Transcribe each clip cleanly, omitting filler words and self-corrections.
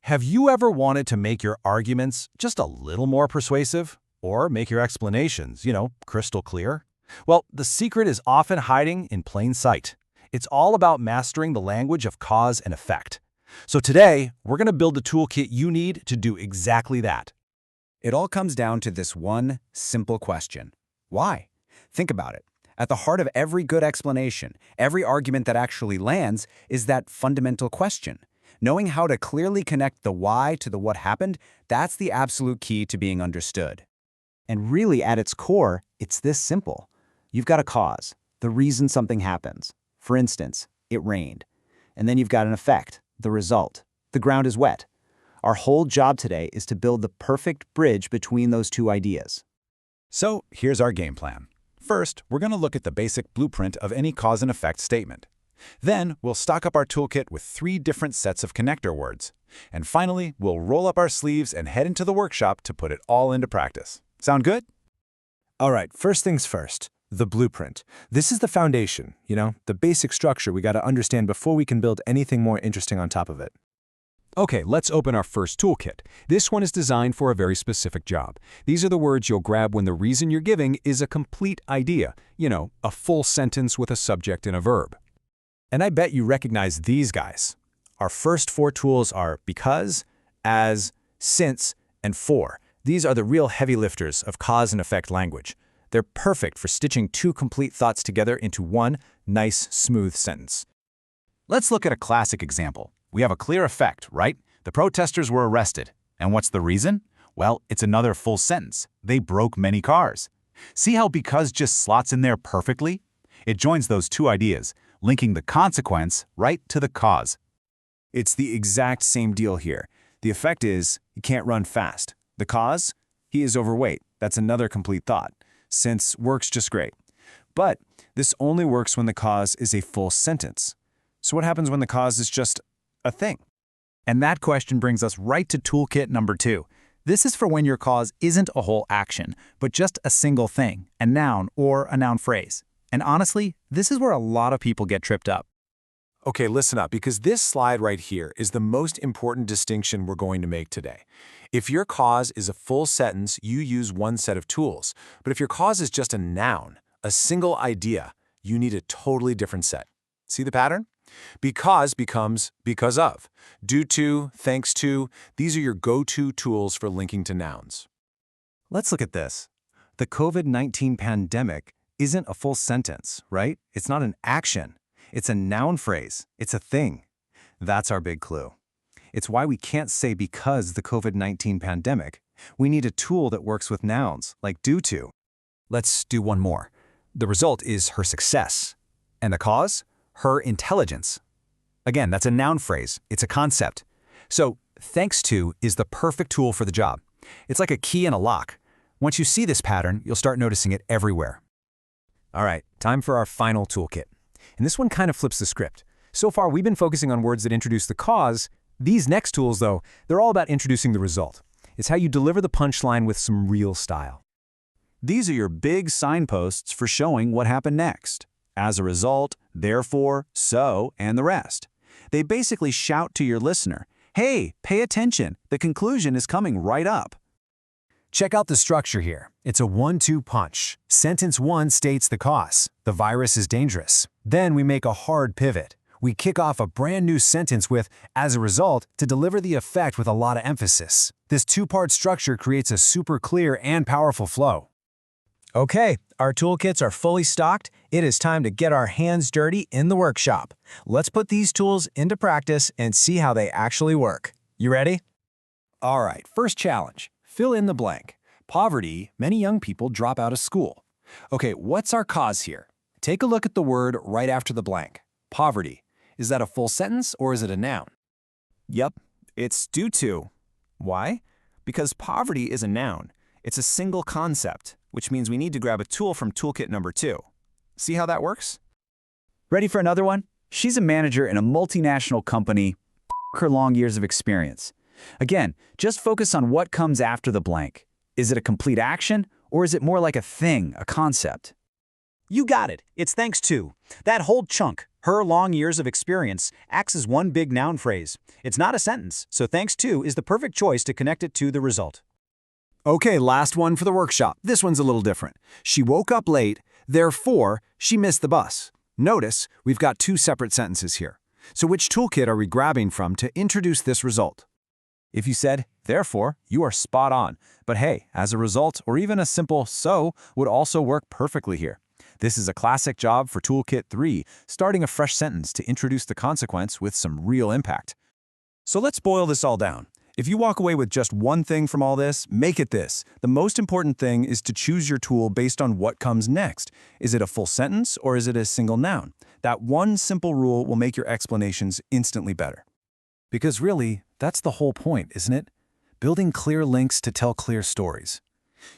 Have you ever wanted to make your arguments just a little more persuasive? Or make your explanations, crystal clear? Well, the secret is often hiding in plain sight. It's all about mastering the language of cause and effect. So today, we're going to build the toolkit you need to do exactly that. It all comes down to this one simple question. Why? Think about it. At the heart of every good explanation, every argument that actually lands, is that fundamental question. Knowing how to clearly connect the why to the what happened, that's the absolute key to being understood. And really, at its core, it's this simple. You've got a cause, the reason something happens. For instance, it rained. And then you've got an effect, the result. The ground is wet. Our whole job today is to build the perfect bridge between those two ideas. So here's our game plan. First, we're going to look at the basic blueprint of any cause and effect statement. Then, we'll stock up our toolkit with 3 different sets of connector words. And finally, we'll roll up our sleeves and head into the workshop to put it all into practice. Sound good? All right, first things first, the blueprint. This is the foundation, the basic structure we got to understand before we can build anything more interesting on top of it. Okay, let's open our first toolkit. This one is designed for a very specific job. These are the words you'll grab when the reason you're giving is a complete idea, a full sentence with a subject and a verb. And I bet you recognize these guys. Our first 4 tools are because, as, since, and for. These are the real heavy lifters of cause and effect language. They're perfect for stitching 2 complete thoughts together into one nice, smooth sentence. Let's look at a classic example. We have a clear effect, right? The protesters were arrested. And what's the reason? Well, it's another full sentence. They broke many cars. See how because just slots in there perfectly? It joins those 2 ideas, linking the consequence right to the cause. It's the exact same deal here. The effect is, he can't run fast. The cause? He is overweight. That's another complete thought. Since works just great. But this only works when the cause is a full sentence. So what happens when the cause is just a thing? And that question brings us right to toolkit number 2. This is for when your cause isn't a whole action, but just a single thing, a noun or a noun phrase. And honestly, this is where a lot of people get tripped up. Okay, listen up, because this slide right here is the most important distinction we're going to make today. If your cause is a full sentence, you use one set of tools. But if your cause is just a noun, a single idea, you need a totally different set. See the pattern? Because becomes because of. Due to, thanks to, these are your go-to tools for linking to nouns. Let's look at this. The COVID-19 pandemic isn't a full sentence, right? It's not an action. It's a noun phrase. It's a thing. That's our big clue. It's why we can't say because the COVID-19 pandemic. We need a tool that works with nouns, like due to. Let's do one more. The result is her success. And the cause? Her intelligence. Again, that's a noun phrase. It's a concept. So, thanks to is the perfect tool for the job. It's like a key in a lock. Once you see this pattern, you'll start noticing it everywhere. All right, time for our final toolkit. And this one kind of flips the script. So far, we've been focusing on words that introduce the cause. These next tools, though, they're all about introducing the result. It's how you deliver the punchline with some real style. These are your big signposts for showing what happened next. As a result, therefore, so, and the rest. They basically shout to your listener, hey, pay attention, the conclusion is coming right up. Check out the structure here. It's a 1-2 punch. Sentence 1 states the cause. The virus is dangerous. Then we make a hard pivot. We kick off a brand new sentence with, as a result, to deliver the effect with a lot of emphasis. This 2-part structure creates a super clear and powerful flow. Okay, our toolkits are fully stocked. It is time to get our hands dirty in the workshop. Let's put these tools into practice and see how they actually work. You ready? All right, first challenge. Fill in the blank. Poverty, many young people drop out of school. Okay, what's our cause here? Take a look at the word right after the blank. Poverty. Is that a full sentence or is it a noun? Yep, it's due to. Why? Because poverty is a noun. It's a single concept, which means we need to grab a tool from toolkit number 2. See how that works? Ready for another one? She's a manager in a multinational company. Her long years of experience. Again, just focus on what comes after the blank. Is it a complete action, or is it more like a thing, a concept? You got it. It's thanks to. That whole chunk, her long years of experience, acts as one big noun phrase. It's not a sentence, so thanks to is the perfect choice to connect it to the result. Okay, last one for the workshop. This one's a little different. She woke up late, therefore, she missed the bus. Notice, we've got two separate sentences here. So which toolkit are we grabbing from to introduce this result? If you said, therefore, you are spot on. But hey, as a result, or even a simple so would also work perfectly here. This is a classic job for Toolkit 3, starting a fresh sentence to introduce the consequence with some real impact. So let's boil this all down. If you walk away with just one thing from all this, make it this. The most important thing is to choose your tool based on what comes next. Is it a full sentence or is it a single noun? That one simple rule will make your explanations instantly better. Because really, that's the whole point, isn't it? Building clear links to tell clear stories.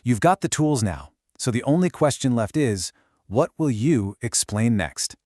You've got the tools now, so the only question left is, what will you explain next?